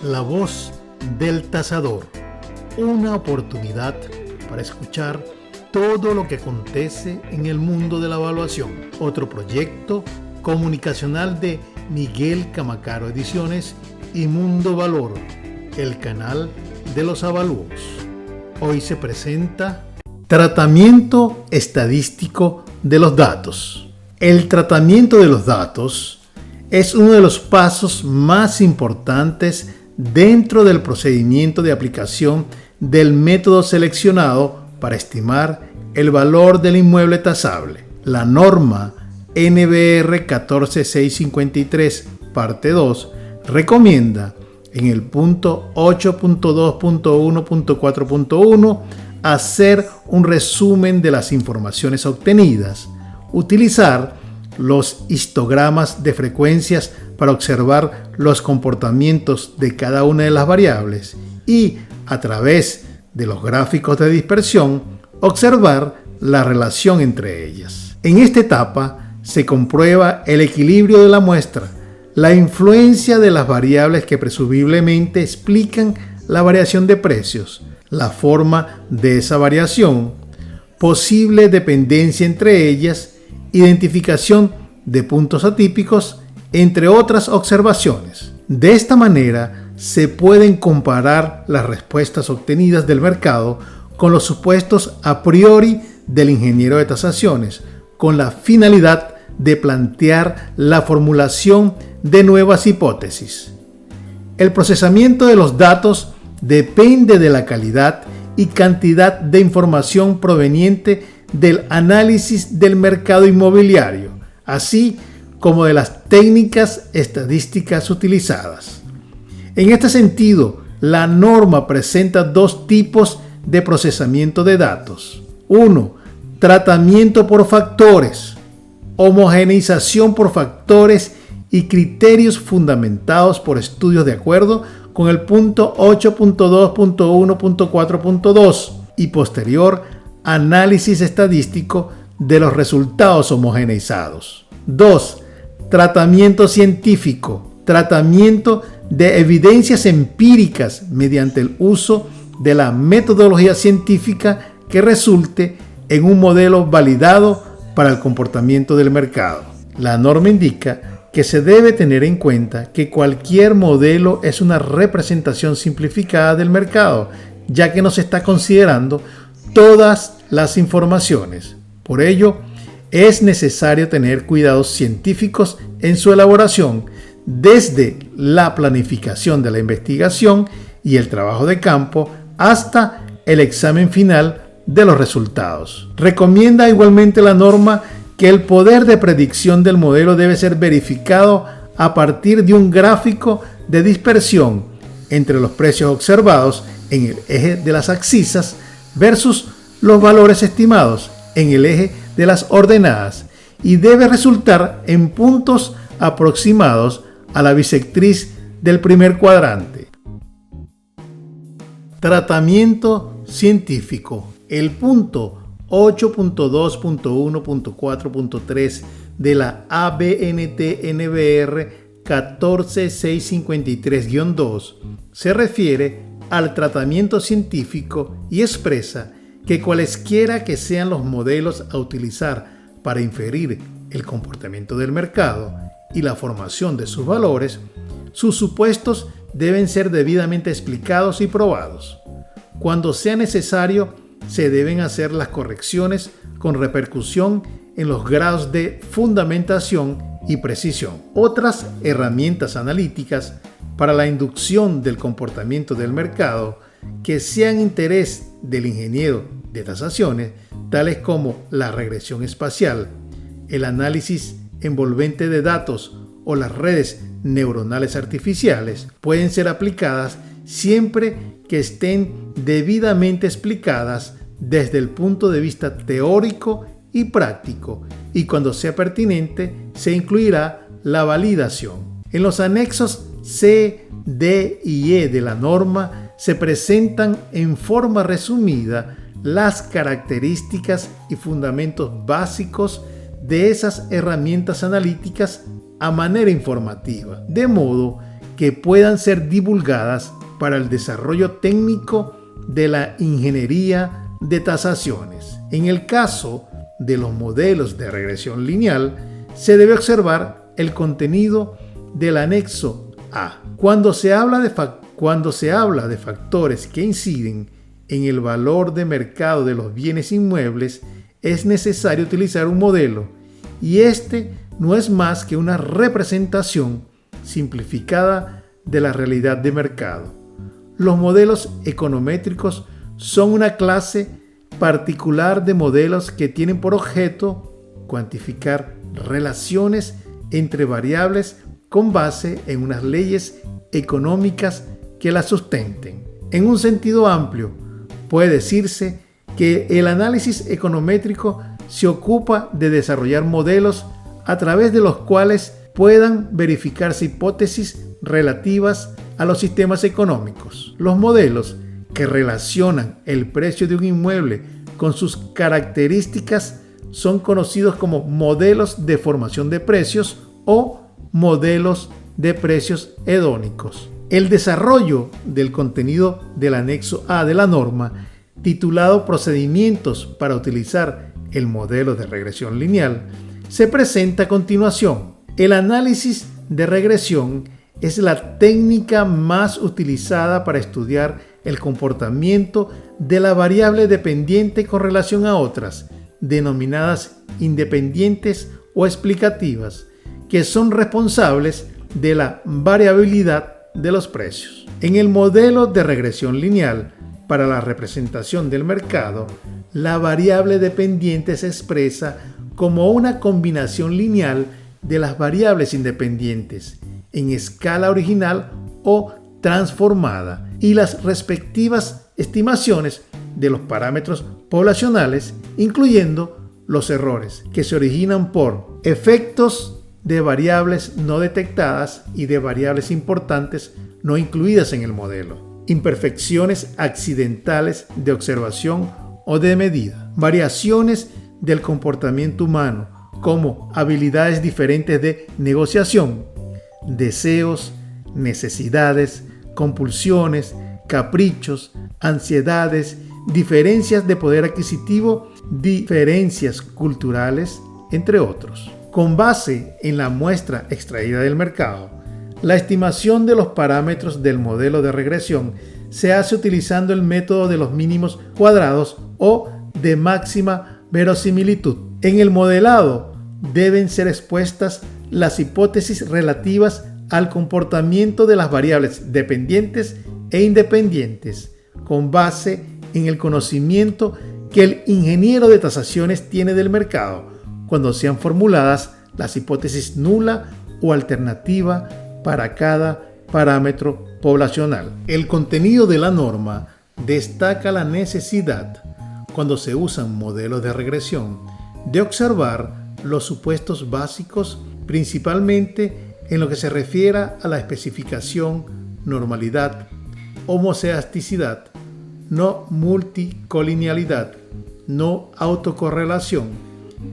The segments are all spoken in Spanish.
La voz del tasador, una oportunidad para escuchar todo lo que acontece en el mundo de la evaluación. Otro proyecto comunicacional de Miguel Camacaro Ediciones y Mundo Valor, el canal de los avalúos. Hoy se presenta Tratamiento estadístico de los datos. El tratamiento de los datos es uno de los pasos más importantes dentro del procedimiento de aplicación del método seleccionado para estimar el valor del inmueble tasable. La norma NBR 14653, parte 2, recomienda en el punto 8.2.1.4.1 hacer un resumen de las informaciones obtenidas, utilizar los histogramas de frecuencias para observar los comportamientos de cada una de las variables y, a través de los gráficos de dispersión, observar la relación entre ellas. En esta etapa se comprueba el equilibrio de la muestra, la influencia de las variables que presumiblemente explican la variación de precios, la forma de esa variación, posible dependencia entre ellas, identificación de puntos atípicos, entre otras observaciones. De esta manera se pueden comparar las respuestas obtenidas del mercado con los supuestos a priori del ingeniero de tasaciones, con la finalidad de plantear la formulación de nuevas hipótesis. El procesamiento de los datos depende de la calidad y cantidad de información proveniente del análisis del mercado inmobiliario, así como de las técnicas estadísticas utilizadas. En este sentido, la norma presenta dos tipos de procesamiento de datos. 1. Tratamiento por factores, homogeneización por factores y criterios fundamentados por estudios de acuerdo con el punto 8.2.1.4.2 y posterior análisis estadístico de los resultados homogeneizados. 2. Tratamiento científico, tratamiento de evidencias empíricas mediante el uso de la metodología científica que resulte en un modelo validado para el comportamiento del mercado. La norma indica que se debe tener en cuenta que cualquier modelo es una representación simplificada del mercado, ya que no se está considerando todas las informaciones. Por ello, es necesario tener cuidados científicos en su elaboración, desde la planificación de la investigación y el trabajo de campo hasta el examen final de los resultados. Recomienda igualmente la norma que el poder de predicción del modelo debe ser verificado a partir de un gráfico de dispersión entre los precios observados en el eje de las abscisas versus los valores estimados en el eje de las ordenadas y debe resultar en puntos aproximados a la bisectriz del primer cuadrante. Tratamiento científico. El punto 8.2.1.4.3 de la ABNT-NBR 14653-2 se refiere al tratamiento científico y expresa que cualesquiera que sean los modelos a utilizar para inferir el comportamiento del mercado y la formación de sus valores, sus supuestos deben ser debidamente explicados y probados. Cuando sea necesario, se deben hacer las correcciones con repercusión en los grados de fundamentación y precisión. Otras herramientas analíticas para la inducción del comportamiento del mercado que sean interés del ingeniero de tasaciones, tales como la regresión espacial, el análisis envolvente de datos o las redes neuronales artificiales, pueden ser aplicadas siempre que estén debidamente explicadas desde el punto de vista teórico y práctico, y cuando sea pertinente se incluirá la validación. En los anexos C, D y E de la norma se presentan en forma resumida las características y fundamentos básicos de esas herramientas analíticas a manera informativa, de modo que puedan ser divulgadas para el desarrollo técnico de la ingeniería de tasaciones. En el caso de los modelos de regresión lineal, se debe observar el contenido del anexo A. Cuando se habla de factores que inciden en el valor de mercado de los bienes inmuebles, es necesario utilizar un modelo, y este no es más que una representación simplificada de la realidad de mercado. Los modelos econométricos son una clase particular de modelos que tienen por objeto cuantificar relaciones entre variables con base en unas leyes económicas que las sustenten. En un sentido amplio, puede decirse que el análisis econométrico se ocupa de desarrollar modelos a través de los cuales puedan verificarse hipótesis relativas a los sistemas económicos. Los modelos que relacionan el precio de un inmueble con sus características son conocidos como modelos de formación de precios o modelos de precios hedónicos. El desarrollo del contenido del anexo A de la norma, titulado Procedimientos para utilizar el modelo de regresión lineal, se presenta a continuación. El análisis de regresión es la técnica más utilizada para estudiar el comportamiento de la variable dependiente con relación a otras, denominadas independientes o explicativas, que son responsables de la variabilidad de los precios. En el modelo de regresión lineal para la representación del mercado, la variable dependiente se expresa como una combinación lineal de las variables independientes en escala original o transformada y las respectivas estimaciones de los parámetros poblacionales, incluyendo los errores que se originan por efectos de variables no detectadas y de variables importantes no incluidas en el modelo, imperfecciones accidentales de observación o de medida, variaciones del comportamiento humano como habilidades diferentes de negociación, deseos, necesidades, compulsiones, caprichos, ansiedades, diferencias de poder adquisitivo, diferencias culturales, entre otros. Con base en la muestra extraída del mercado, la estimación de los parámetros del modelo de regresión se hace utilizando el método de los mínimos cuadrados o de máxima verosimilitud. En el modelado deben ser expuestas las hipótesis relativas al comportamiento de las variables dependientes e independientes, con base en el conocimiento que el ingeniero de tasaciones tiene del mercado, cuando sean formuladas las hipótesis nula o alternativa para cada parámetro poblacional. El contenido de la norma destaca la necesidad, cuando se usan modelos de regresión, de observar los supuestos básicos, principalmente en lo que se refiere a la especificación, normalidad, homoceasticidad, no multicolinealidad, no autocorrelación,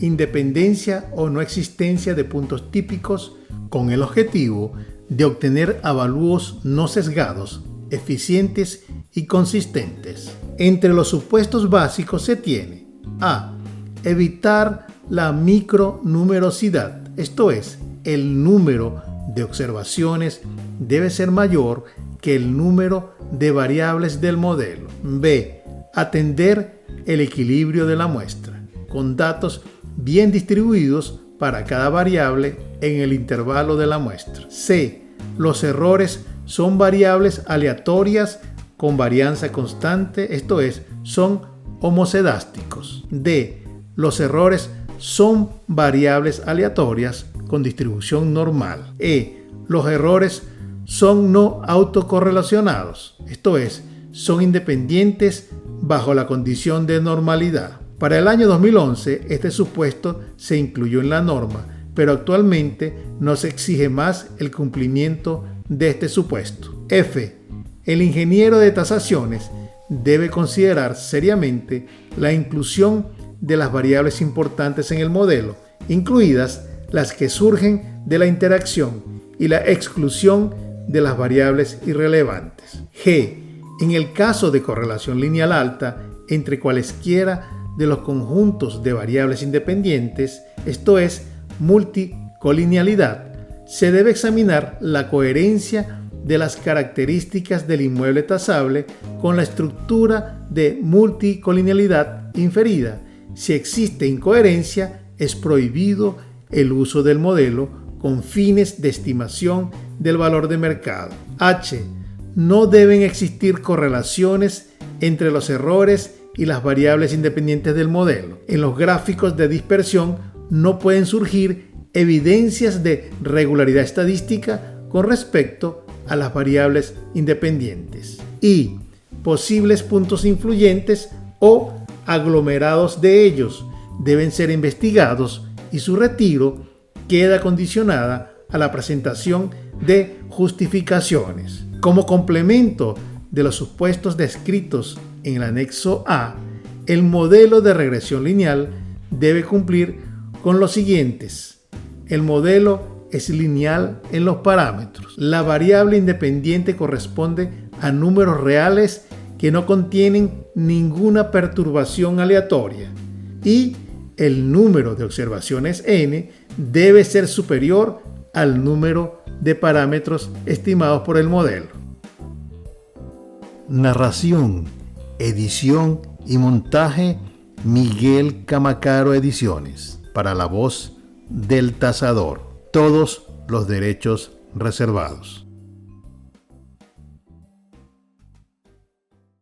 independencia o no existencia de puntos típicos, con el objetivo de obtener avalúos no sesgados, eficientes y consistentes. Entre los supuestos básicos se tiene a. Evitar la micronumerosidad, esto es, el número de observaciones debe ser mayor que el número de variables del modelo. B. Atender el equilibrio de la muestra, con datos bien distribuidos para cada variable en el intervalo de la muestra. C. Los errores son variables aleatorias con varianza constante, esto es, son homocedásticos. D. Los errores son variables aleatorias con distribución normal. E. Los errores son no autocorrelacionados, esto es, son independientes bajo la condición de normalidad. Para el año 2011, este supuesto se incluyó en la norma, pero actualmente no se exige más el cumplimiento de este supuesto. F. El ingeniero de tasaciones debe considerar seriamente la inclusión de las variables importantes en el modelo, incluidas las que surgen de la interacción, y la exclusión de las variables irrelevantes. G. En el caso de correlación lineal alta entre cualesquiera de los conjuntos de variables independientes, esto es, multicolinealidad, se debe examinar la coherencia de las características del inmueble tasable con la estructura de multicolinealidad inferida. Si existe incoherencia, es prohibido el uso del modelo con fines de estimación del valor de mercado. H. No deben existir correlaciones entre los errores y las variables independientes del modelo. En los gráficos de dispersión no pueden surgir evidencias de regularidad estadística con respecto a las variables independientes. Y posibles puntos influyentes o aglomerados de ellos deben ser investigados y su retiro queda condicionada a la presentación de justificaciones. Como complemento de los supuestos descritos en el anexo A, el modelo de regresión lineal debe cumplir con los siguientes. El modelo es lineal en los parámetros. La variable independiente corresponde a números reales que no contienen ninguna perturbación aleatoria. Y el número de observaciones n debe ser superior al número de parámetros estimados por el modelo. Narración, edición y montaje: Miguel Camacaro Ediciones. Para la voz del tasador. Todos los derechos reservados.